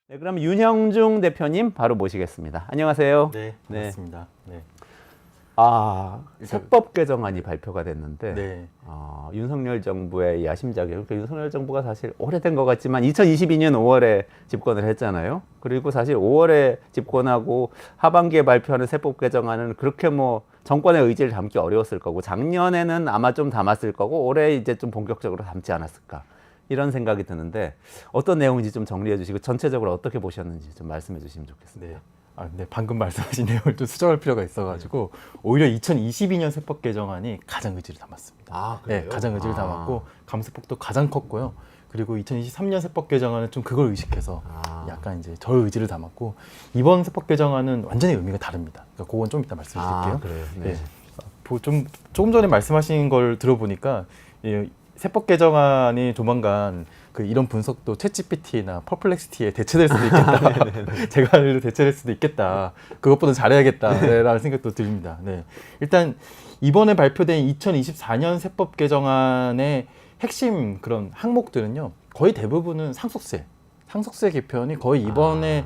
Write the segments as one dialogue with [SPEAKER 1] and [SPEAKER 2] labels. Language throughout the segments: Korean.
[SPEAKER 1] 네, 그럼 윤형중 대표님 바로 모시겠습니다. 안녕하세요.
[SPEAKER 2] 네, 반갑습니다. 네.
[SPEAKER 1] 세법 개정안이 발표가 됐는데
[SPEAKER 2] 네.
[SPEAKER 1] 윤석열 정부의 야심작이에요. 그러니까 윤석열 정부가 사실 오래된 것 같지만 2022년 5월에 집권을 했잖아요. 그리고 사실 5월에 집권하고 하반기에 발표하는 세법 개정안은 그렇게 뭐 정권의 의지를 담기 어려웠을 거고 작년에는 아마 좀 담았을 거고 올해 이제 좀 본격적으로 담지 않았을까. 이런 생각이 드는데 어떤 내용인지 좀 정리해 주시고 전체적으로 어떻게 보셨는지 좀 말씀해 주시면 좋겠습니다.
[SPEAKER 2] 네. 근데 방금 말씀하신 내용을 좀 수정할 필요가 있어가지고 오히려 2022년 세법 개정안이 가장 의지를 담았습니다.
[SPEAKER 1] 그래요?
[SPEAKER 2] 네, 가장 의지를 담았고 감소폭도 가장 컸고요. 그리고 2023년 세법 개정안은 좀 그걸 의식해서 약간 이제 저 의지를 담았고 이번 세법 개정안은 완전히 의미가 다릅니다. 그러니까 그건 좀 이따 말씀드릴게요.
[SPEAKER 1] 그래요?
[SPEAKER 2] 네. 조금 전에 말씀하신 걸 들어보니까 세법 개정안이 조만간 이런 분석도 챗GPT나 퍼플렉시티에 대체될 수도 있겠다. 제가 대체될 수도 있겠다. 그것보다 잘해야겠다라는 생각도 듭니다. 네. 일단 이번에 발표된 2024년 세법 개정안의 핵심 그런 항목들은요. 거의 대부분은 상속세 개편이 거의 이번에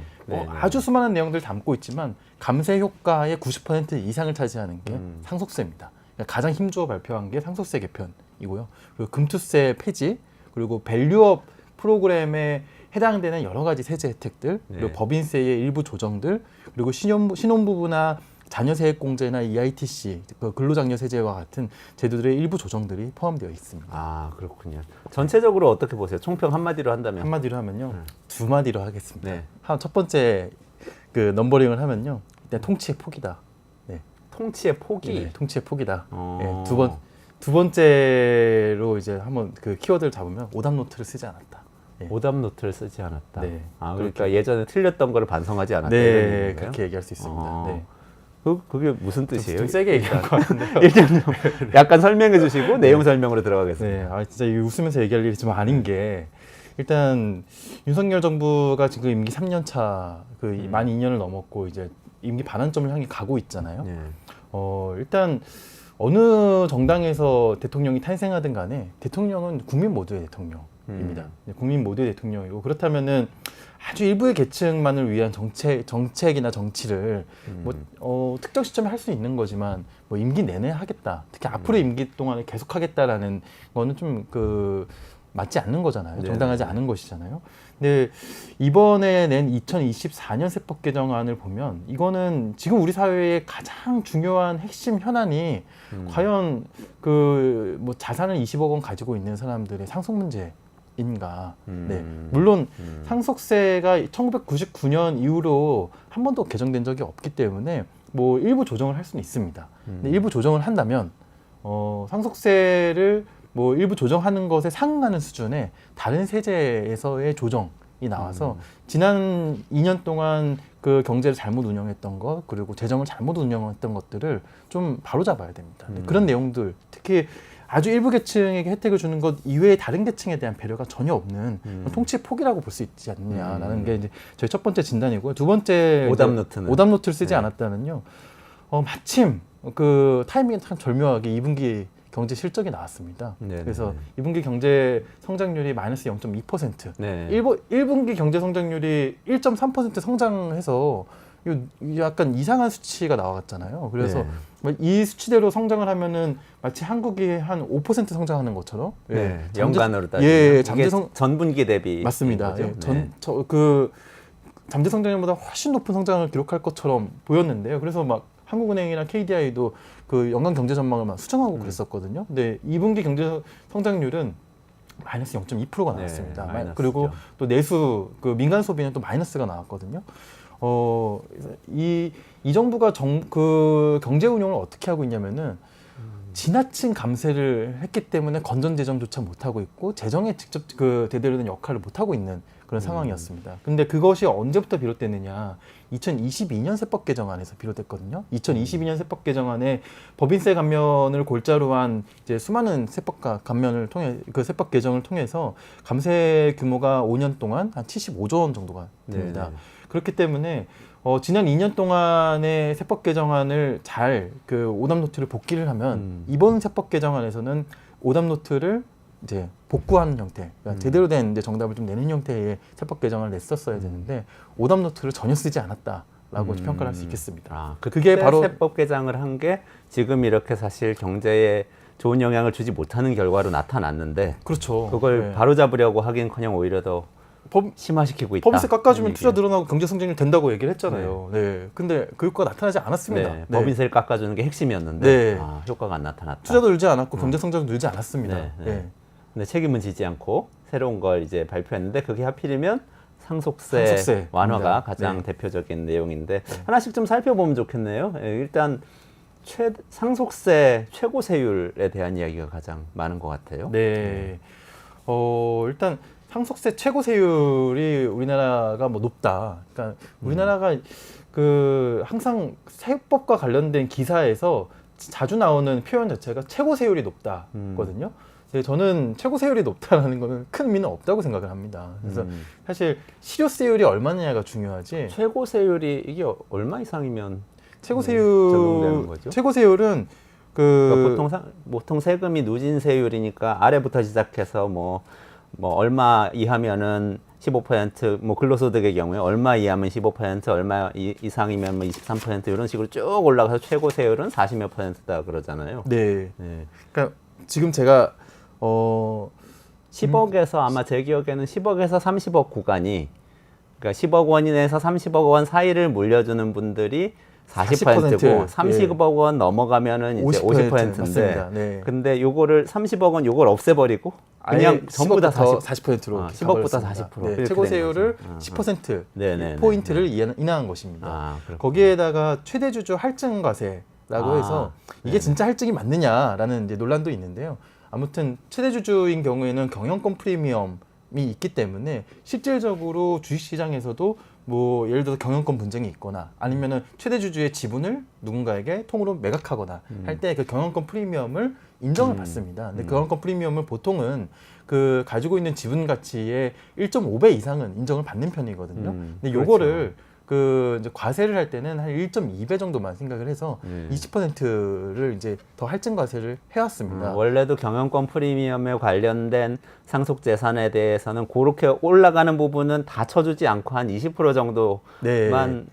[SPEAKER 2] 아주 수많은 내용들을 담고 있지만 감세 효과의 90% 이상을 차지하는 게 상속세입니다. 그러니까 가장 힘주어 발표한 게 상속세 개편이고요. 그리고 금투세 폐지, 그리고 밸류업 프로그램에 해당되는 여러 가지 세제 혜택들, 그리고 법인세의 일부 조정들, 그리고 신혼부부나 자녀세액공제나 EITC, 근로장려세제와 같은 제도들의 일부 조정들이 포함되어 있습니다.
[SPEAKER 1] 그렇군요. 전체적으로 어떻게 보세요? 총평 한마디로 한다면?
[SPEAKER 2] 한마디로 하면요, 두 마디로 하겠습니다.
[SPEAKER 1] 네.
[SPEAKER 2] 첫 번째 넘버링을 하면요, 일단 통치의 포기다. 네.
[SPEAKER 1] 통치의 포기?
[SPEAKER 2] 네, 통치의 포기다. 네, 두 번째로 이제 한번 키워드를 잡으면 오답 노트를 쓰지 않았다. 네.
[SPEAKER 1] 오답 노트를 쓰지 않았다.
[SPEAKER 2] 네.
[SPEAKER 1] 그러니까 예전에 틀렸던 거를 반성하지 않았다.
[SPEAKER 2] 네, 그렇게 얘기할 수 있습니다. 네.
[SPEAKER 1] 그게 무슨 뜻이에요?
[SPEAKER 2] 좀 세게 얘기한 것 같은데요.
[SPEAKER 1] 일단 좀 약간 설명해 주시고 내용 설명으로 들어가겠습니다.
[SPEAKER 2] 네, 진짜 웃으면서 얘기할 일이 좀 아닌 게 일단 윤석열 정부가 지금 임기 3년 차, 만 2년을 넘었고 이제 임기 반환점을 향해 가고 있잖아요.
[SPEAKER 1] 네.
[SPEAKER 2] 일단 어느 정당에서 대통령이 탄생하든 간에 대통령은 국민 모두의 대통령입니다. 국민 모두의 대통령이고 그렇다면은 아주 일부의 계층만을 위한 정책이나 정치를 특정 시점에 할 수 있는 거지만 임기 내내 하겠다. 특히 앞으로의 임기 동안에 계속 하겠다라는 거는 좀 맞지 않는 거잖아요. 정당하지 않은 것이잖아요. 근데 이번에 낸 2024년 세법 개정안을 보면 이거는 지금 우리 사회의 가장 중요한 핵심 현안이 과연 자산을 20억 원 가지고 있는 사람들의 상속 문제인가. 네. 물론 상속세가 1999년 이후로 한 번도 개정된 적이 없기 때문에 일부 조정을 할 수는 있습니다. 근데 일부 조정을 한다면 상속세를 일부 조정하는 것에 상응하는 수준의 다른 세제에서의 조정이 나와서 지난 2년 동안 경제를 잘못 운영했던 것, 그리고 재정을 잘못 운영했던 것들을 좀 바로잡아야 됩니다. 그런 내용들, 특히 아주 일부 계층에게 혜택을 주는 것 이외의 다른 계층에 대한 배려가 전혀 없는 통치의 포기라고 볼 수 있지 않느냐라는 게 이제 저희 첫 번째 진단이고요. 두 번째 오답 노트를 쓰지 않았다는요. 마침 타이밍이 참 절묘하게 2분기 경제 실적이 나왔습니다. 그래서 2분기 경제 성장률이 마이너스 0.2%. 1분기 경제 성장률이 1.3% 성장해서 약간 이상한 수치가 나왔잖아요. 그래서 이 수치대로 성장을 하면은 마치 한국이 한 5% 성장하는 것처럼.
[SPEAKER 1] 연간으로 따지면
[SPEAKER 2] 잠재
[SPEAKER 1] 전분기 대비
[SPEAKER 2] 맞습니다. 잠재 성장률보다 훨씬 높은 성장을 기록할 것처럼 보였는데요. 그래서 한국은행이나 KDI도 연간 경제 전망을 수정하고 그랬었거든요. 근데 2분기 경제 성장률은 마이너스 0.2%가 나왔습니다. 그리고 또 내수 민간 소비는 또 마이너스가 나왔거든요. 이 정부가 경제 운영을 어떻게 하고 있냐면은 지나친 감세를 했기 때문에 건전 재정조차 못 하고 있고 재정에 직접 제대로 된 역할을 못 하고 있는 그런 상황이었습니다. 근데 그것이 언제부터 비롯됐느냐? 2022년 세법 개정안에서 비롯됐거든요. 2022년 세법 개정안에 법인세 감면을 골자로 한 이제 수많은 세법 감면을 통해 세법 개정을 통해서 감세 규모가 5년 동안 한 75조 원 정도가 됩니다. 그렇기 때문에 지난 2년 동안의 세법 개정안을 잘 오답 노트를 복기를 하면 이번 세법 개정안에서는 오답 노트를 이제 복구하는 형태, 그러니까 제대로 된 이제 정답을 좀 내는 형태의 세법 개정을 냈었어야 되는데 오답 노트를 전혀 쓰지 않았다라고 평가를 할 수 있겠습니다.
[SPEAKER 1] 아,
[SPEAKER 2] 그게
[SPEAKER 1] 그때
[SPEAKER 2] 바로
[SPEAKER 1] 세법 개정을 한 게 지금 이렇게 사실 경제에 좋은 영향을 주지 못하는 결과로 나타났는데
[SPEAKER 2] 그렇죠.
[SPEAKER 1] 그걸
[SPEAKER 2] 네.
[SPEAKER 1] 바로잡으려고 하긴커녕 오히려 더
[SPEAKER 2] 법,
[SPEAKER 1] 심화시키고 있다.
[SPEAKER 2] 법인세 깎아주면
[SPEAKER 1] 이런
[SPEAKER 2] 투자
[SPEAKER 1] 얘기예요.
[SPEAKER 2] 늘어나고 경제 성장률 된다고 얘기를 했잖아요. 네. 근데 그 효과가 나타나지 않았습니다.
[SPEAKER 1] 네,
[SPEAKER 2] 네.
[SPEAKER 1] 법인세를 깎아주는 게 핵심이었는데
[SPEAKER 2] 네.
[SPEAKER 1] 아, 효과가 안 나타났다.
[SPEAKER 2] 투자도 늘지 않았고 경제 성장도 늘지 않았습니다.
[SPEAKER 1] 네, 네.
[SPEAKER 2] 네.
[SPEAKER 1] 근데 책임은 지지 않고 새로운 걸 이제 발표했는데 그게 하필이면 상속세 완화가
[SPEAKER 2] 상속세입니다.
[SPEAKER 1] 가장
[SPEAKER 2] 네.
[SPEAKER 1] 대표적인 내용인데 하나씩 좀 살펴보면 좋겠네요. 예, 일단 상속세 최고세율에 대한 이야기가 가장 많은 것 같아요.
[SPEAKER 2] 네. 일단 상속세 최고세율이 우리나라가 뭐 높다. 그러니까 우리나라가 그 항상 세법과 관련된 기사에서 자주 나오는 표현 자체가 최고세율이 높다거든요. 네, 저는 최고세율이 높다라는 거는 큰 의미는 없다고 생각을 합니다. 그래서 사실 실효세율이 얼마냐가 중요하지.
[SPEAKER 1] 최고세율이 이게 얼마 이상이면 적용되는 거죠?
[SPEAKER 2] 최고세율은
[SPEAKER 1] 그러니까 보통 세금이 누진세율이니까 아래부터 시작해서 뭐 얼마 이하면은 15%, 뭐 근로소득의 경우에 얼마 이하면 15%, 얼마 이상이면 뭐 23% 이런 식으로 쭉 올라가서 최고세율은 40몇 %다 그러잖아요.
[SPEAKER 2] 네.
[SPEAKER 1] 네.
[SPEAKER 2] 그러니까 지금 제가
[SPEAKER 1] 10억에서 아마 제 기억에는 10억에서 30억 구간이 그러니까 10억 원에서 30억 원 사이를 물려주는 분들이 40%고 30억 원 넘어가면은 이제 50%인데
[SPEAKER 2] 맞습니다. 네.
[SPEAKER 1] 근데 요거를 30억 원 요걸 없애버리고 그냥 전부 다
[SPEAKER 2] 40%로
[SPEAKER 1] 10억부터 40%.
[SPEAKER 2] 네,
[SPEAKER 1] 이렇게
[SPEAKER 2] 최고세율을
[SPEAKER 1] 된 거죠.
[SPEAKER 2] 10%
[SPEAKER 1] 네네네.
[SPEAKER 2] 포인트를 인하한 것입니다.
[SPEAKER 1] 그렇군요.
[SPEAKER 2] 거기에다가 최대주주 할증과세라고 해서 이게
[SPEAKER 1] 네네.
[SPEAKER 2] 진짜 할증이 맞느냐라는 이제 논란도 있는데요. 아무튼 최대주주인 경우에는 경영권 프리미엄이 있기 때문에 실질적으로 주식시장에서도 뭐 예를 들어서 경영권 분쟁이 있거나 아니면은 최대주주의 지분을 누군가에게 통으로 매각하거나 할 때 그 경영권 프리미엄을 인정을 받습니다. 근데 경영권 프리미엄을 보통은 그 가지고 있는 지분 가치의 1.5배 이상은 인정을 받는 편이거든요. 근데 요거를 그 이제 과세를 할 때는 한 1.2배 정도만 생각을 해서 20%를 이제 더 할증 과세를 해왔습니다.
[SPEAKER 1] 원래도 경영권 프리미엄에 관련된 상속 재산에 대해서는 그렇게 올라가는 부분은 다 쳐주지 않고 한 20% 정도만
[SPEAKER 2] 네.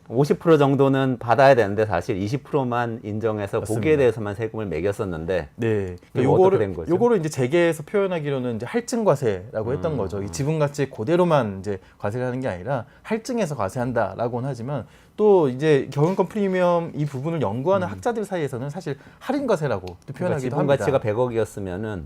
[SPEAKER 1] 50% 정도는 받아야 되는데 사실 20%만 인정해서
[SPEAKER 2] 맞습니다.
[SPEAKER 1] 거기에 대해서만 세금을 매겼었는데
[SPEAKER 2] 네,
[SPEAKER 1] 이거 어떻게 된 거죠?
[SPEAKER 2] 요거를 이제 재계에서 표현하기로는 이제 할증 과세라고 했던 거죠. 이 지분 가치 그대로만 이제 과세를 하는 게 아니라 할증해서 과세한다라고는 하지만 또 이제 경영권 프리미엄 이 부분을 연구하는 학자들 사이에서는 사실 할인 과세라고 또 표현하기도
[SPEAKER 1] 지분
[SPEAKER 2] 합니다.
[SPEAKER 1] 가치가 100억이었으면은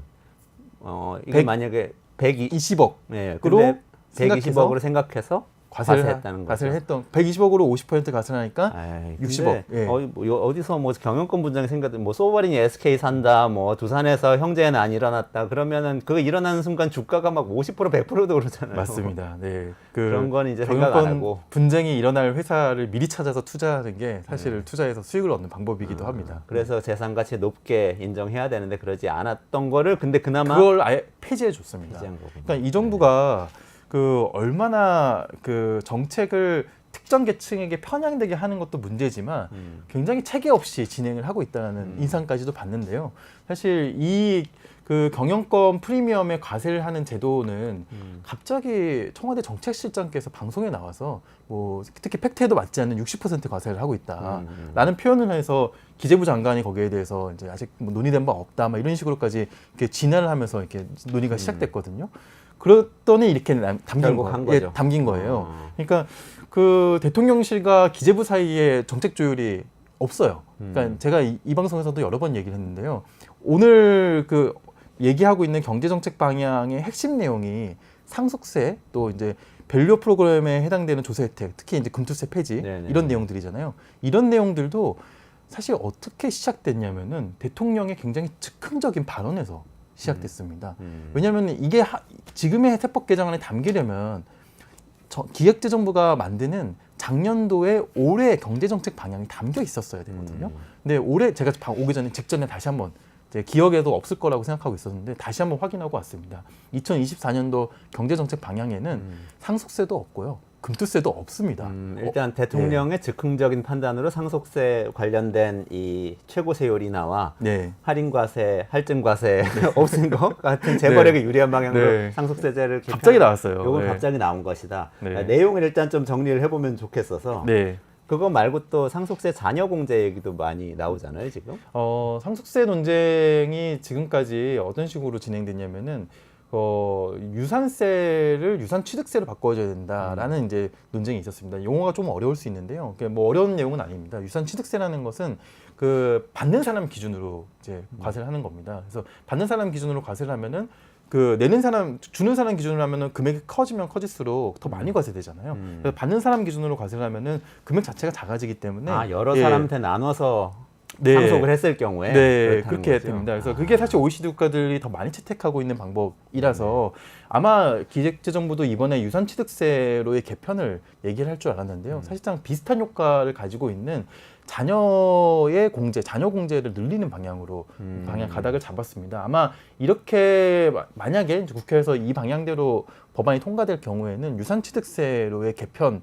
[SPEAKER 1] 이게 만약에
[SPEAKER 2] 20억.
[SPEAKER 1] 네,
[SPEAKER 2] 그로
[SPEAKER 1] 근데
[SPEAKER 2] 생각해서
[SPEAKER 1] 120억으로 생각해서
[SPEAKER 2] 과세를
[SPEAKER 1] 과세했다는 거죠.
[SPEAKER 2] 과세를 했던 120억으로 50% 과세를 하니까
[SPEAKER 1] 아이,
[SPEAKER 2] 60억.
[SPEAKER 1] 근데
[SPEAKER 2] 예.
[SPEAKER 1] 어디서 뭐 경영권 분쟁이 생겼든 뭐 소버린이 SK 산다, 뭐 두산에서 형제는 안 일어났다 그러면은 그거 일어나는 순간 주가가 막 50% 100%도 그러잖아요.
[SPEAKER 2] 맞습니다. 네.
[SPEAKER 1] 그런 건 이제 생각 안 하고.
[SPEAKER 2] 분쟁이 일어날 회사를 미리 찾아서 투자하는 게 사실 투자에서 수익을 얻는 방법이기도 합니다.
[SPEAKER 1] 그래서 재산 가치 높게 인정해야 되는데 그러지 않았던 거를 근데 그나마
[SPEAKER 2] 그걸 아예 폐지해 줬습니다.
[SPEAKER 1] 폐지한 거군요.
[SPEAKER 2] 그러니까 이 정부가 그 얼마나 그 정책을 특정 계층에게 편향되게 하는 것도 문제지만 굉장히 체계 없이 진행을 하고 있다는 인상까지도 받는데요. 사실 이 그 경영권 프리미엄에 과세를 하는 제도는 갑자기 청와대 정책실장께서 방송에 나와서 뭐 특히 팩트에도 맞지 않는 60% 과세를 하고 있다라는 표현을 해서 기재부 장관이 거기에 대해서 이제 아직 뭐 논의된 바 없다, 막 이런 식으로까지 이렇게 진화를 하면서 이렇게 논의가 시작됐거든요. 그랬더니 이렇게 담긴 거예요. 담긴 거예요. 그러니까 그 대통령실과 기재부 사이에 정책 조율이 없어요. 그러니까 제가 이 방송에서도 여러 번 얘기를 했는데요. 오늘 그 얘기하고 있는 경제정책 방향의 핵심 내용이 상속세 또 이제 밸류 프로그램에 해당되는 조세 혜택, 특히 이제 금투세 폐지
[SPEAKER 1] 네네.
[SPEAKER 2] 이런 내용들이잖아요. 이런 내용들도 사실 어떻게 시작됐냐면은 대통령의 굉장히 즉흥적인 발언에서 시작됐습니다. 왜냐하면 이게 지금의 세법 개정안에 담기려면 기획재정부가 만드는 작년도에 올해 경제정책 방향이 담겨 있었어야 되거든요. 근데 올해 제가 오기 전에 직전에 다시 한번 제 기억에도 없을 거라고 생각하고 있었는데 다시 한번 확인하고 왔습니다. 2024년도 경제정책 방향에는 상속세도 없고요. 금투세도 없습니다.
[SPEAKER 1] 일단 대통령의 즉흥적인 판단으로 상속세 관련된 이 최고세율이나와
[SPEAKER 2] 네.
[SPEAKER 1] 할인과세, 할증과세 없은 것 같은 재벌에게 유리한 방향으로
[SPEAKER 2] 네.
[SPEAKER 1] 상속세제를
[SPEAKER 2] 갑자기 나왔어요.
[SPEAKER 1] 이건
[SPEAKER 2] 네.
[SPEAKER 1] 갑자기 나온 것이다.
[SPEAKER 2] 네.
[SPEAKER 1] 내용을 일단 좀 정리를 해보면 좋겠어서
[SPEAKER 2] 네.
[SPEAKER 1] 그거 말고 또 상속세 자녀 공제 얘기도 많이 나오잖아요, 지금.
[SPEAKER 2] 상속세 논쟁이 지금까지 어떤 식으로 진행됐냐면은 유산세를 유산취득세로 바꿔줘야 된다라는 이제 논쟁이 있었습니다. 용어가 좀 어려울 수 있는데요. 뭐 어려운 내용은 아닙니다. 유산취득세라는 것은 그 받는 사람 기준으로 이제 과세를 하는 겁니다. 그래서 받는 사람 기준으로 과세를 하면은 그 내는 사람, 주는 사람 기준으로 하면은 금액이 커지면 커질수록 더 많이 과세되잖아요. 그래서 받는 사람 기준으로 과세를 하면은 금액 자체가 작아지기 때문에
[SPEAKER 1] 여러 사람한테 나눠서
[SPEAKER 2] 네.
[SPEAKER 1] 상속을 했을 경우에
[SPEAKER 2] 네, 그렇게
[SPEAKER 1] 거죠?
[SPEAKER 2] 됩니다. 그래서 그게 사실 OECD 국가들이 더 많이 채택하고 있는 방법이라서 아마 기획재정부도 이번에 유산취득세로의 개편을 얘기를 할 줄 알았는데요. 사실상 비슷한 효과를 가지고 있는 자녀의 공제, 자녀 공제를 늘리는 방향으로 방향 가닥을 잡았습니다. 아마 이렇게 만약에 국회에서 이 방향대로 법안이 통과될 경우에는 유산취득세로의 개편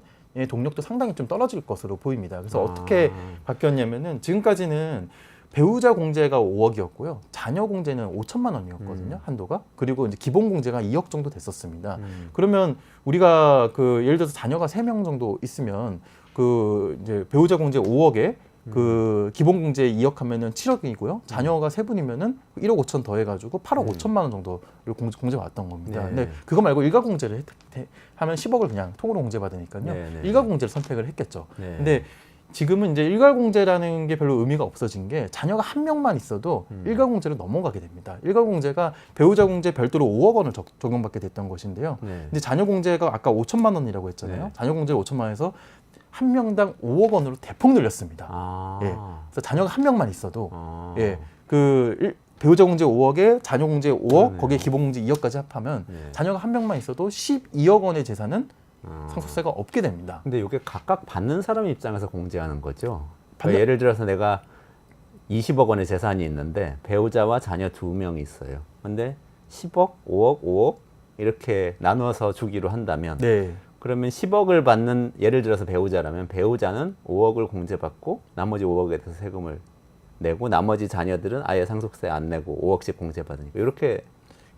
[SPEAKER 2] 동력도 상당히 좀 떨어질 것으로 보입니다. 그래서 어떻게 바뀌었냐면은 지금까지는 배우자 공제가 5억이었고요. 자녀 공제는 5천만 원이었거든요. 한도가. 그리고 이제 기본 공제가 2억 정도 됐었습니다. 그러면 우리가 그 예를 들어서 자녀가 3명 정도 있으면 그 이제 배우자 공제 5억에 그 기본 공제 2억 하면은 7억이고요. 자녀가 3분이면은 1억 5천 더 해가지고 8억 5천만 원 정도를 공제 받았던 겁니다.
[SPEAKER 1] 네.
[SPEAKER 2] 근데 그거 말고 일가 공제를 하면 10억을 그냥 통으로 공제 받으니까요.
[SPEAKER 1] 네.
[SPEAKER 2] 일가 공제를 선택을 했겠죠.
[SPEAKER 1] 네.
[SPEAKER 2] 근데 지금은 이제 일가 공제라는 게 별로 의미가 없어진 게 자녀가 한 명만 있어도 일가 공제로 넘어가게 됩니다. 일가 공제가 배우자 공제 별도로 5억 원을 적용받게 됐던 것인데요.
[SPEAKER 1] 네.
[SPEAKER 2] 근데 자녀 공제가 아까 5천만 원이라고 했잖아요.
[SPEAKER 1] 네.
[SPEAKER 2] 자녀 공제를 5천만 원에서 한 명당 5억 원으로 대폭 늘렸습니다. 예. 그래서 자녀가 한 명만 있어도 예. 배우자 공제 5억에 자녀 공제 5억,
[SPEAKER 1] 그러네요.
[SPEAKER 2] 거기에 기본 공제 2억까지 합하면
[SPEAKER 1] 네.
[SPEAKER 2] 자녀가 한 명만 있어도 12억 원의 재산은 상속세가 없게 됩니다.
[SPEAKER 1] 근데 이게 각각 받는 사람 입장에서 공제하는 거죠.
[SPEAKER 2] 받는-
[SPEAKER 1] 예를 들어서 내가 20억 원의 재산이 있는데 배우자와 자녀 2명이 있어요. 근데 10억, 5억, 5억 이렇게 나눠서 주기로 한다면
[SPEAKER 2] 네.
[SPEAKER 1] 그러면 10억을 받는 예를 들어서 배우자라면 배우자는 5억을 공제받고 나머지 5억에 대해서 세금을 내고 나머지 자녀들은 아예 상속세 안 내고 5억씩 공제받으니까 이렇게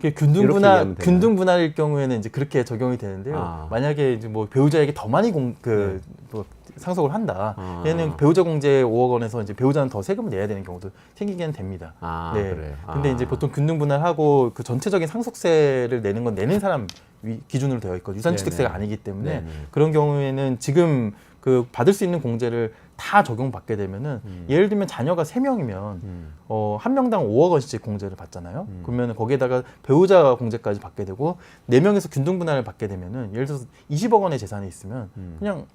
[SPEAKER 1] 이렇게 이해하면 되나요?
[SPEAKER 2] 균등 분할일 경우에는 이제 그렇게 적용이 되는데요. 만약에 이제 뭐 배우자에게 더 많이 뭐 상속을 한다. 얘는 배우자 공제 5억 원에서 이제 배우자는 더 세금을 내야 되는 경우도 생기긴 됩니다. 네.
[SPEAKER 1] 그래요.
[SPEAKER 2] 근데 이제 보통 균등 분할하고 그 전체적인 상속세를 내는 건 내는 사람 기준으로 되어 있고 유산취득세가
[SPEAKER 1] 네네.
[SPEAKER 2] 아니기 때문에
[SPEAKER 1] 네네.
[SPEAKER 2] 그런 경우에는 지금 그 받을 수 있는 공제를 다 적용받게 되면은 예를 들면 자녀가 3명이면 한 명당 5억 원씩 공제를 받잖아요. 그러면 거기에다가 배우자 공제까지 받게 되고 4명에서 균등 분할을 받게 되면은 예를 들어서 20억 원의 재산이 있으면 그냥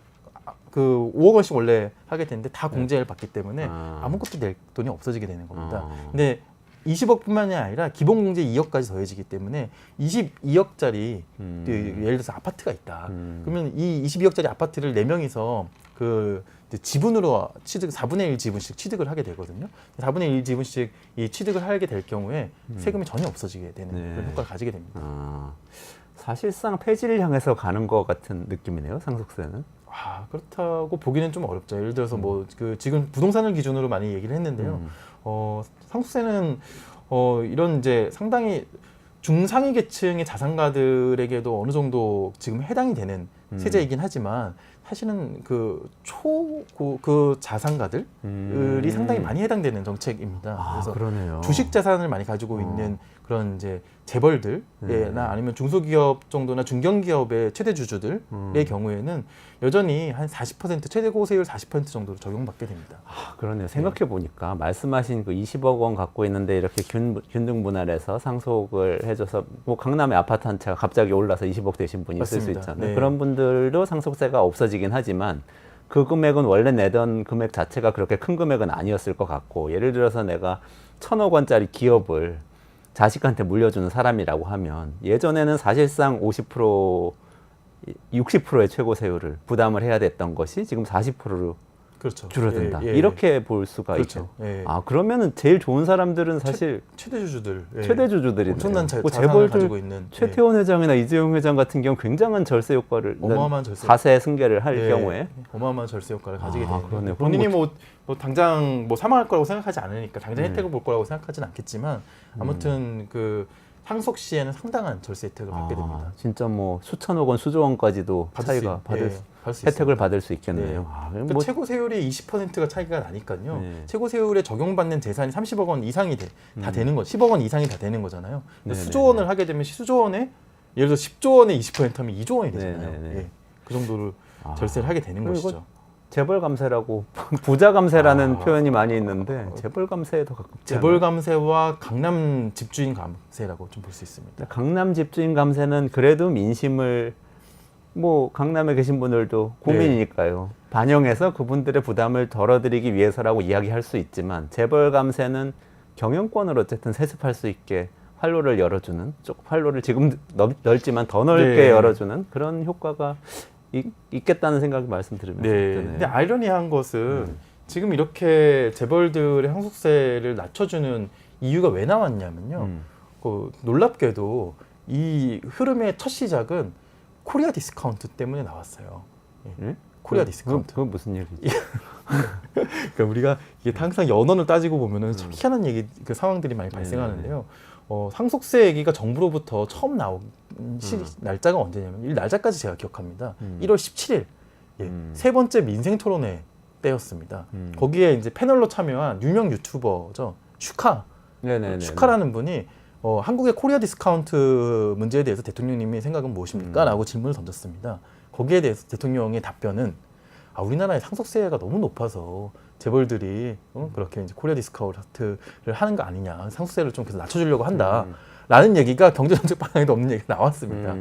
[SPEAKER 2] 그 5억 원씩 원래 하게 되는데 다 공제를 받기 때문에 아무것도 낼 돈이 없어지게 되는 겁니다. 근데 20억뿐만이 아니라 기본 공제 2억까지 더해지기 때문에 22억짜리 예를 들어서 아파트가 있다. 그러면 이 22억짜리 아파트를 4명이서 그 지분으로 4분의 1 지분씩 취득을 하게 되거든요. 4분의 1 지분씩 이 취득을 하게 될 경우에 세금이 전혀 없어지게 되는 그런 효과를 가지게 됩니다.
[SPEAKER 1] 사실상 폐지를 향해서 가는 것 같은 느낌이네요, 상속세는.
[SPEAKER 2] 그렇다고 보기는 좀 어렵죠. 예를 들어서 뭐 그 지금 부동산을 기준으로 많이 얘기를 했는데요. 상속세는 이런 이제 상당히 중상위 계층의 자산가들에게도 어느 정도 지금 해당이 되는 세제이긴 하지만 사실은 그 자산가들이 상당히 많이 해당되는 정책입니다. 그래서
[SPEAKER 1] 그러네요.
[SPEAKER 2] 주식 자산을 많이 가지고 있는 그런 이제 재벌들이나 아니면 중소기업 정도나 중견기업의 최대 주주들의 경우에는 여전히 한 40% 최대고세율 40% 정도로 적용받게 됩니다.
[SPEAKER 1] 그러네요. 생각해 보니까 말씀하신 그 20억 원 갖고 있는데 이렇게 균등 분할해서 상속을 해줘서 뭐 강남에 아파트 한 채가 갑자기 올라서 20억 되신 분이 있을 수
[SPEAKER 2] 맞습니다.
[SPEAKER 1] 있잖아요.
[SPEAKER 2] 네.
[SPEAKER 1] 그런 분들도 상속세가 없어지긴 하지만 그 금액은 원래 내던 금액 자체가 그렇게 큰 금액은 아니었을 것 같고 예를 들어서 내가 1,000억 원짜리 기업을 자식한테 물려주는 사람이라고 하면 예전에는 사실상 50%, 60%의 최고세율을 부담을 해야 됐던 것이 지금 40%로
[SPEAKER 2] 그렇죠.
[SPEAKER 1] 줄어든다.
[SPEAKER 2] 예, 예.
[SPEAKER 1] 이렇게 볼 수가
[SPEAKER 2] 그렇죠.
[SPEAKER 1] 있죠.
[SPEAKER 2] 예.
[SPEAKER 1] 아 그러면은 제일 좋은 사람들은 사실
[SPEAKER 2] 최대 주주들, 예.
[SPEAKER 1] 최대 주주들이
[SPEAKER 2] 엄청난
[SPEAKER 1] 뭐
[SPEAKER 2] 자산을
[SPEAKER 1] 재벌들
[SPEAKER 2] 가지고 있는
[SPEAKER 1] 최태원 회장이나 이재용 회장 같은 경우 굉장한 절세 효과를
[SPEAKER 2] 어마어마한 절세
[SPEAKER 1] 4세 승계를 할
[SPEAKER 2] 예.
[SPEAKER 1] 경우에
[SPEAKER 2] 어마어마한 절세 효과를 가지게
[SPEAKER 1] 아,
[SPEAKER 2] 되는
[SPEAKER 1] 그러네요.
[SPEAKER 2] 본인이 뭐 당장 뭐 사망할 거라고 생각하지 않으니까 당장
[SPEAKER 1] 음.
[SPEAKER 2] 혜택을 볼 거라고 생각하지는 않겠지만 아무튼 그 상속 시에는 상당한 절세 혜택을 받게 됩니다.
[SPEAKER 1] 진짜 뭐 수천억 원, 수조 원까지도 차이가 받을 혜택을 받을 수 있겠네요.
[SPEAKER 2] 네.
[SPEAKER 1] 아,
[SPEAKER 2] 그러니까
[SPEAKER 1] 뭐
[SPEAKER 2] 최고 세율이 20%가 차이가 나니까요.
[SPEAKER 1] 네.
[SPEAKER 2] 최고 세율에 적용받는 재산이 30억 원 이상이 다 되는 거, 10억 원 이상이 다 되는 거잖아요.
[SPEAKER 1] 네,
[SPEAKER 2] 수조
[SPEAKER 1] 네,
[SPEAKER 2] 원을 하게 되면 수조 원에 예를 들어 10조 원에 20% 하면 2조 원이 되잖아요.
[SPEAKER 1] 네, 네, 네.
[SPEAKER 2] 예. 그 정도를 절세를 하게 되는
[SPEAKER 1] 그리고
[SPEAKER 2] 것이죠.
[SPEAKER 1] 재벌 감세라고 부자 감세라는 표현이 많이 있는데 재벌 감세에 더 가깝지
[SPEAKER 2] 재벌
[SPEAKER 1] 않아요?
[SPEAKER 2] 감세와 강남 집주인 감세라고 좀 볼 수 있습니다.
[SPEAKER 1] 강남 집주인 감세는 그래도 민심을 뭐 강남에 계신 분들도 고민이니까요. 반영해서 그분들의 부담을 덜어드리기 위해서라고 이야기할 수 있지만 재벌 감세는 경영권을 어쨌든 세습할 수 있게 활로를 열어주는 활로를 지금 넓지만 더 넓게
[SPEAKER 2] 네.
[SPEAKER 1] 열어주는 그런 효과가 있겠다는 생각을 말씀드리면서
[SPEAKER 2] 네.
[SPEAKER 1] 드네요.
[SPEAKER 2] 근데 아이러니한 것은 지금 이렇게 재벌들의 상속세를 낮춰주는 이유가 왜 나왔냐면요. 그 놀랍게도 이 흐름의 첫 시작은 코리아 디스카운트 때문에 나왔어요. 예. 코리아 디스카운트.
[SPEAKER 1] 그건 무슨 얘기죠?
[SPEAKER 2] 그러니까 우리가 이게 항상 연원을 따지고 보면은 참 희한한 얘기, 그 상황들이 많이 발생하는데요. 상속세 얘기가 정부로부터 처음 나온 날짜가 언제냐면 이 날짜까지 제가 기억합니다. 1월 17일 세 번째 민생 토론회 때였습니다. 거기에 이제 패널로 참여한 유명 유튜버죠. 슈카라는 분이 한국의 코리아 디스카운트 문제에 대해서 대통령님의 생각은 무엇입니까? 라고 질문을 던졌습니다. 거기에 대해서 대통령의 답변은 우리나라의 상속세가 너무 높아서 재벌들이 그렇게 이제 코리아 디스카운트를 하는 거 아니냐, 상속세를 좀 계속 낮춰주려고 한다. 라는 얘기가 경제정책 방향에도 없는 얘기가 나왔습니다.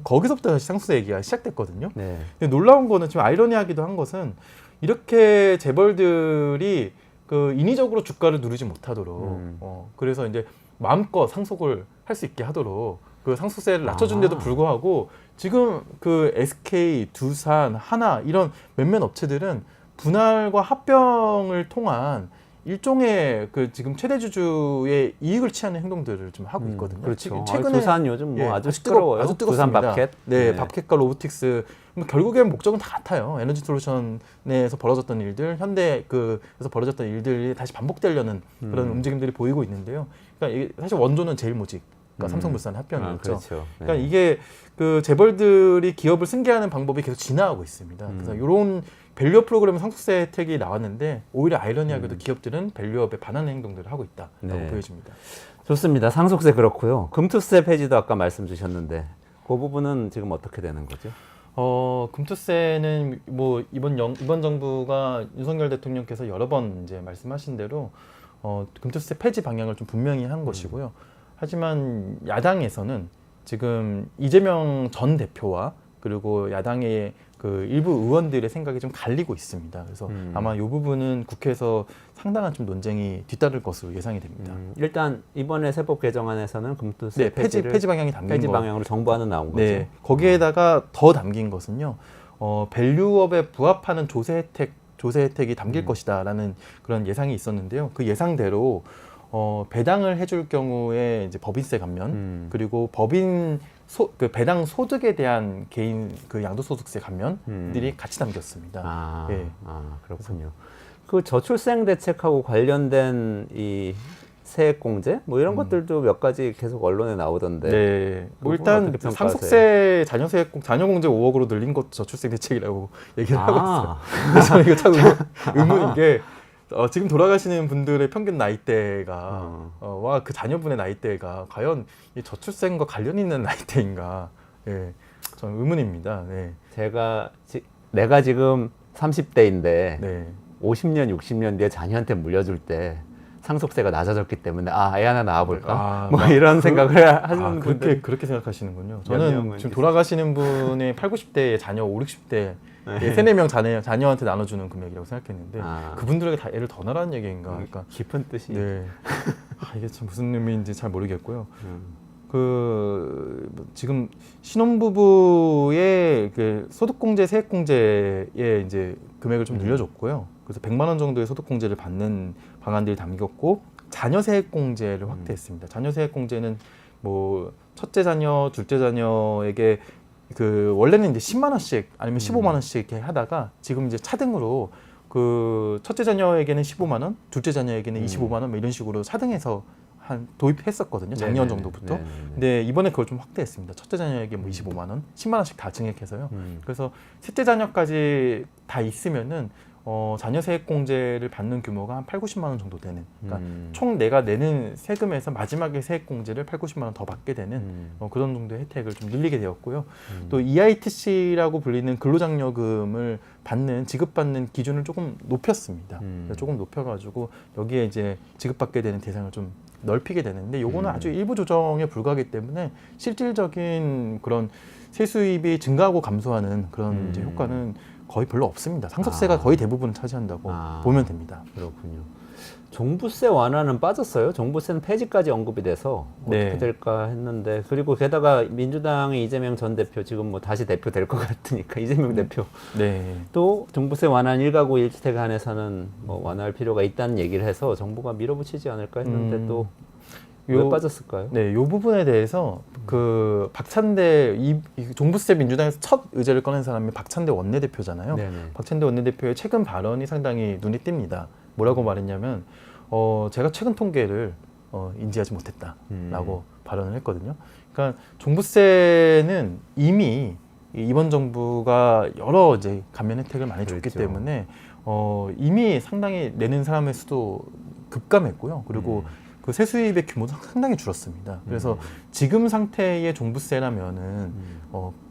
[SPEAKER 2] 거기서부터 다시 상속세 얘기가 시작됐거든요.
[SPEAKER 1] 네.
[SPEAKER 2] 근데 놀라운 거는 지금 아이러니하기도 한 것은 이렇게 재벌들이 그 인위적으로 주가를 누르지 못하도록 그래서 이제 마음껏 상속을 할 수 있게 하도록 그 상속세를 낮춰준데도 불구하고 지금 그 SK, 두산, 하나 이런 몇몇 업체들은 분할과 합병을 통한 일종의 그 지금 최대 주주의 이익을 취하는 행동들을 좀 하고 있거든요.
[SPEAKER 1] 그렇죠.
[SPEAKER 2] 최근에
[SPEAKER 1] 두산 요즘 뭐 아주
[SPEAKER 2] 뜨거워요.
[SPEAKER 1] 아주 두산
[SPEAKER 2] 뜨겁습니다.
[SPEAKER 1] 밥켓.
[SPEAKER 2] 네, 밥켓과 로보틱스. 결국엔 목적은 다 같아요. 에너지솔루션에서 벌어졌던 일들, 현대에서 벌어졌던 일들이 다시 반복되려는 그런 움직임들이 보이고 있는데요. 그러니까 이게 사실 원조는 제일모직, 그러니까 삼성물산 합병이었죠.
[SPEAKER 1] 그렇죠.
[SPEAKER 2] 그러니까 이게 그 재벌들이 기업을 승계하는 방법이 계속 진화하고 있습니다. 그래서 이런 밸류업 프로그램 상속세 혜택이 나왔는데 오히려 아이러니하게도 기업들은 밸류업에 반하는 행동들을 하고 있다라고 보여집니다.
[SPEAKER 1] 좋습니다. 상속세 그렇고요. 금투세 폐지도 아까 말씀 주셨는데 그 부분은 지금 어떻게 되는 거죠?
[SPEAKER 2] 금투세는 뭐 이번 정부가 윤석열 대통령께서 여러 번 이제 말씀하신 대로 금투세 폐지 방향을 좀 분명히 한 것이고요. 하지만 야당에서는 지금 이재명 전 대표와 그리고 야당의 그 일부 의원들의 생각이 좀 갈리고 있습니다. 그래서 아마 이 부분은 국회에서 상당한 좀 논쟁이 뒤따를 것으로 예상이 됩니다.
[SPEAKER 1] 일단 이번에 세법 개정안에서는 금투세
[SPEAKER 2] 폐지 방향이 담긴
[SPEAKER 1] 폐지 방향으로 정부안은 나온 거죠.
[SPEAKER 2] 네, 거기에다가 더 담긴 것은요. 밸류업에 부합하는 조세 혜택이 담길 것이다라는 그런 예상이 있었는데요. 그 예상대로 배당을 해줄 경우에 이제 법인세 감면 그리고 그 배당 소득에 대한 개인 그 양도소득세 감면들이 같이 담겼습니다.
[SPEAKER 1] 그렇군요. 그 저출생 대책하고 관련된 이 세액공제 뭐 이런 것들도 몇 가지 계속 언론에 나오던데.
[SPEAKER 2] 네. 뭐 일단 상속세 자녀공제 5억으로 늘린 것도 저출생 대책이라고 얘기를 하고 있어요. 그래서 이거 참 의문인 게 지금 돌아가시는 분들의 평균 나이대가 와 그 자녀분의 나이대가 과연 이 저출생과 관련 있는 나이대인가? 예, 저는 의문입니다. 네.
[SPEAKER 1] 내가 지금 30대인데
[SPEAKER 2] 네.
[SPEAKER 1] 50년, 60년 뒤에 자녀한테 물려줄 때 상속세가 낮아졌기 때문에 애 하나 낳아볼까? 이런 생각을 하시는 분들
[SPEAKER 2] 그렇게 생각하시는군요. 저는 지금 돌아가시는 분의 8, 90대의 자녀 5, 60대 3, 4명 자녀한테 나눠주는 금액이라고 생각했는데 그분들에게 다 애를 더 낳으라는 얘기인가? 그러니까
[SPEAKER 1] 깊은 뜻이.
[SPEAKER 2] 네. 이게 참 무슨 의미인지 잘 모르겠고요. 지금 신혼부부의 그 소득공제, 세액공제의 이제 금액을 좀 늘려줬고요. 그래서 100만 원 정도의 소득공제를 받는 방안들이 담겼고, 자녀 세액공제를 확대했습니다. 자녀 세액공제는 뭐 첫째 자녀, 둘째 자녀에게 그 원래는 이제 10만 원씩 아니면 15만 원씩 이렇게 하다가 지금 이제 차등으로 그 첫째 자녀에게는 15만 원, 둘째 자녀에게는 25만 원 뭐 이런 식으로 차등해서 한 도입했었거든요. 작년 정도부터. 근데 이번에 그걸 좀 확대했습니다. 첫째 자녀에게 뭐 25만 원, 10만 원씩 다 증액해서요. 그래서 셋째 자녀까지 다 있으면은 자녀 세액 공제를 받는 규모가 한 8, 90만 원 정도 되는. 그러니까 총 내가 내는 세금에서 마지막에 세액 공제를 8, 90만 원 더 받게 되는 그런 정도의 혜택을 좀 늘리게 되었고요. 또 EITC라고 불리는 근로장려금을 지급받는 기준을 조금 높였습니다. 조금 높여가지고 여기에 이제 지급받게 되는 대상을 좀 넓히게 되는데, 요거는 아주 일부 조정에 불과하기 때문에 실질적인 그런 세수입이 증가하고 감소하는 그런 이제 효과는 거의 별로 없습니다. 상속세가 거의 대부분을 차지한다고 보면 됩니다.
[SPEAKER 1] 그렇군요. 종부세 완화는 빠졌어요. 종부세는 폐지까지 언급이 돼서 어떻게 될까 했는데, 그리고 게다가 민주당의 이재명 전 대표 지금 뭐 다시 대표 될 것 같으니까 이재명 대표 또 종부세 완화는 1가구 1주택 한해서는 뭐 완화할 필요가 있다는 얘기를 해서 정부가 밀어붙이지 않을까 했는데 또 왜 빠졌을까요?
[SPEAKER 2] 네, 요 부분에 대해서 그 박찬대 이 종부세 민주당에서 첫 의제를 꺼낸 사람이 박찬대 원내대표잖아요. 박찬대 원내대표의 최근 발언이 상당히 눈에 띕니다. 뭐라고 말했냐면 제가 최근 통계를 인지하지 못했다라고 발언을 했거든요. 그러니까 종부세는 이미 이번 정부가 여러 이제 감면 혜택을 많이 줬기 때문에 이미 상당히 내는 사람의 수도 급감했고요. 그리고 그 세수입의 규모도 상당히 줄었습니다. 그래서 지금 상태의 종부세라면은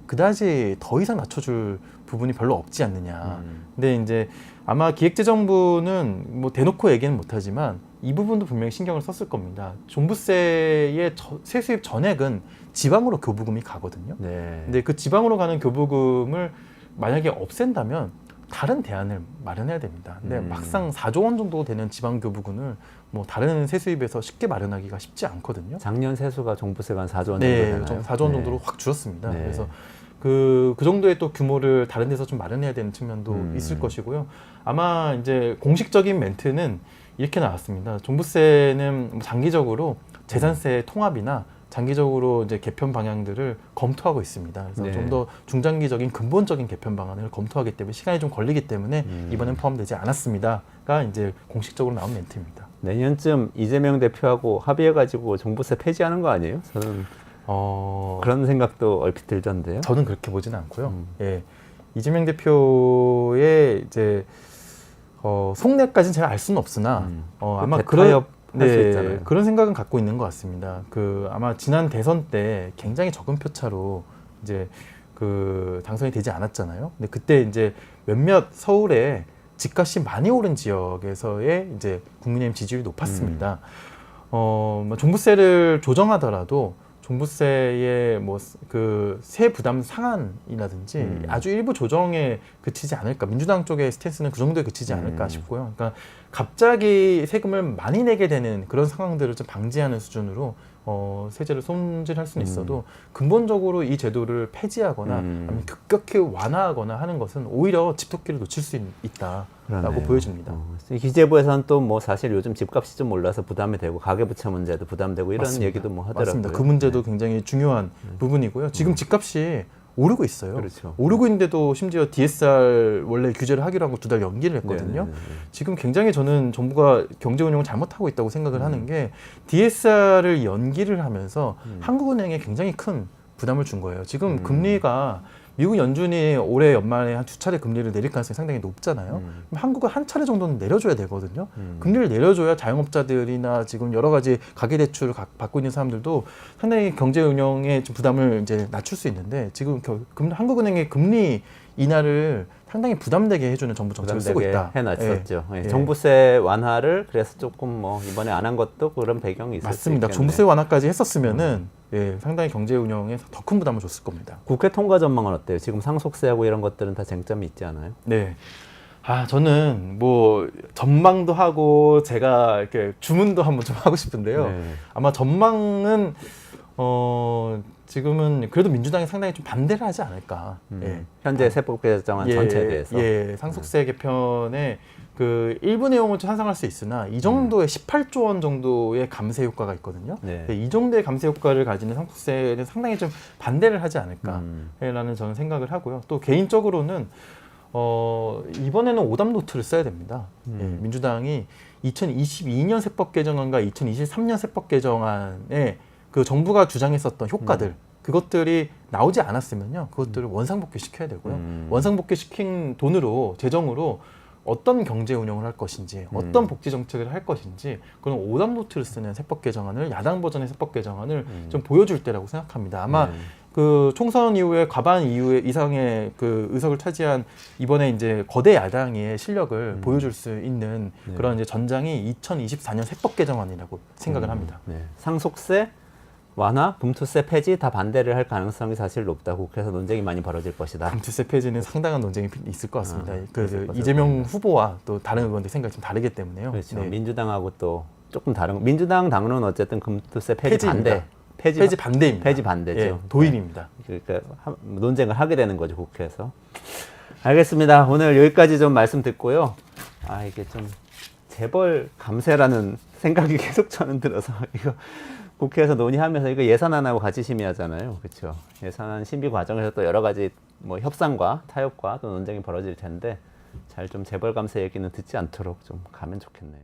[SPEAKER 2] 그다지 더 이상 낮춰줄 부분이 별로 없지 않느냐. 근데 이제 아마 기획재정부는 뭐 대놓고 얘기는 못하지만 이 부분도 분명히 신경을 썼을 겁니다. 종부세의 세수입 전액은 지방으로 교부금이 가거든요. 근데 그 지방으로 가는 교부금을 만약에 없앤다면 다른 대안을 마련해야 됩니다. 근데 막상 4조 원 정도 되는 지방 교부금을 뭐 다른 세수입에서 쉽게 마련하기가 쉽지 않거든요.
[SPEAKER 1] 작년 세수가 종부세가 한 4조 원 정도 되나요?
[SPEAKER 2] 4조 원 정도로 확 줄었습니다. 그래서 그 정도의 또 규모를 다른 데서 좀 마련해야 되는 측면도 있을 것이고요. 아마 이제 공식적인 멘트는 이렇게 나왔습니다. 종부세는 장기적으로 재산세 통합이나 장기적으로 이제 개편 방향들을 검토하고 있습니다. 그래서 좀 더 중장기적인 근본적인 개편 방안을 검토하기 때문에 시간이 좀 걸리기 때문에 이번엔 포함되지 않았습니다가 이제 공식적으로 나온 멘트입니다.
[SPEAKER 1] 내년쯤 이재명 대표하고 합의해가지고 종부세 폐지하는 거 아니에요? 저는 그런 생각도 얼핏 들던데요.
[SPEAKER 2] 저는 그렇게 보지는 않고요. 예, 이재명 대표의 이제 속내까지는 제가 알 수는 없으나 아마 그런 생각은 갖고 있는 것 같습니다. 아마 지난 대선 때 굉장히 적은 표차로 이제 당선이 되지 않았잖아요. 근데 그때 이제 몇몇 서울에 집값이 많이 오른 지역에서의 이제 국민의힘 지지율이 높았습니다. 종부세를 조정하더라도 종부세의 뭐 세 부담 상한이라든지 아주 일부 조정에 그치지 않을까. 민주당 쪽의 스탠스는 그 정도에 그치지 않을까 싶고요. 그러니까 갑자기 세금을 많이 내게 되는 그런 상황들을 좀 방지하는 수준으로 세제를 손질할 수는 있어도 근본적으로 이 제도를 폐지하거나 아니면 급격히 완화하거나 하는 것은 오히려 집토끼를 놓칠 수 있다라고 보여집니다.
[SPEAKER 1] 기재부에서는 또 뭐 사실 요즘 집값이 좀 올라서 부담이 되고 가계부채 문제도 부담되고 이런
[SPEAKER 2] 맞습니다.
[SPEAKER 1] 얘기도 뭐 하더라고요.
[SPEAKER 2] 맞습니다. 그 문제도 굉장히 중요한 부분이고요. 지금 집값이 오르고 있어요.
[SPEAKER 1] 그렇죠.
[SPEAKER 2] 오르고 있는데도 심지어 DSR 원래 규제를 하기로 하고 2달 연기를 했거든요. 지금 굉장히 저는 정부가 경제 운영을 잘못하고 있다고 생각을 하는 게 DSR을 연기를 하면서 한국은행에 굉장히 큰 부담을 준 거예요. 지금 금리가 미국 연준이 올해 연말에 한 2차례 금리를 내릴 가능성이 상당히 높잖아요. 그럼 한국은 한 차례 정도는 내려줘야 되거든요. 금리를 내려줘야 자영업자들이나 지금 여러 가지 가계대출을 받고 있는 사람들도 상당히 경제 운영에 좀 부담을 이제 낮출 수 있는데 지금 한국은행의 금리 인하를 상당히 부담되게 해주는 정부 정책을 쓰고 있다.
[SPEAKER 1] 해놨었죠. 종부세 완화를 그래서 조금 뭐 이번에 안 한 것도 그런 배경이 있을 수 있겠네요.
[SPEAKER 2] 맞습니다. 종부세 완화까지 했었으면은 상당히 경제 운영에 더 큰 부담을 줬을 겁니다.
[SPEAKER 1] 국회 통과 전망은 어때요? 지금 상속세하고 이런 것들은 다 쟁점이 있지 않아요?
[SPEAKER 2] 네. 저는 뭐 전망도 하고 제가 이렇게 주문도 한번 좀 하고 싶은데요. 아마 전망은 지금은 그래도 민주당이 상당히 좀 반대를 하지 않을까. 예.
[SPEAKER 1] 현재 세법 개정안 전체에 대해서.
[SPEAKER 2] 예, 상속세 개편의 그 일부 내용은 찬성할 수 있으나 이 정도의 18조 원 정도의 감세 효과가 있거든요.
[SPEAKER 1] 네.
[SPEAKER 2] 이 정도의 감세 효과를 가지는 상속세는 상당히 좀 반대를 하지 않을까라는 저는 생각을 하고요. 또 개인적으로는 이번에는 오답 노트를 써야 됩니다. 예, 민주당이 2022년 세법 개정안과 2023년 세법 개정안에 그 정부가 주장했었던 효과들 그것들이 나오지 않았으면요, 그것들을 원상복귀 시켜야 되고요. 원상복귀 시킨 돈으로 재정으로 어떤 경제 운영을 할 것인지, 어떤 복지 정책을 할 것인지 그런 오답 노트를 쓰는 세법 개정안을 야당 버전의 세법 개정안을 좀 보여줄 때라고 생각합니다. 아마 그 총선 이후에 과반 이상의 그 의석을 차지한 이번에 이제 거대 야당의 실력을 보여줄 수 있는 그런 이제 전장이 2024년 세법 개정안이라고 생각을 합니다.
[SPEAKER 1] 네. 상속세 완화, 분투세 폐지 다 반대를 할 가능성이 사실 높다고 국회에서 논쟁이 많이 벌어질 것이다.
[SPEAKER 2] 분투세 폐지는 상당한 논쟁이 있을 것 같습니다. 이재명 후보와 또 다른 의원들 생각이 좀 다르기 때문에요.
[SPEAKER 1] 그렇죠.
[SPEAKER 2] 네.
[SPEAKER 1] 민주당하고 또 조금 다른. 민주당 당론은 어쨌든 금투세 폐지
[SPEAKER 2] 폐지입니다.
[SPEAKER 1] 반대.
[SPEAKER 2] 폐지 반대입니다.
[SPEAKER 1] 폐지 반대죠.
[SPEAKER 2] 예, 도일입니다.
[SPEAKER 1] 그러니까 논쟁을 하게 되는 거죠, 국회에서. 알겠습니다. 오늘 여기까지 좀 말씀 듣고요. 이게 좀 재벌 감세라는 생각이 계속 저는 들어서 이거 국회에서 논의하면서 이거 예산안하고 같이 심의하잖아요. 그렇죠. 예산안 심의 과정에서 또 여러 가지 뭐 협상과 타협과 또 논쟁이 벌어질 텐데 잘 좀 재벌 감세 얘기는 듣지 않도록 좀 가면 좋겠네요.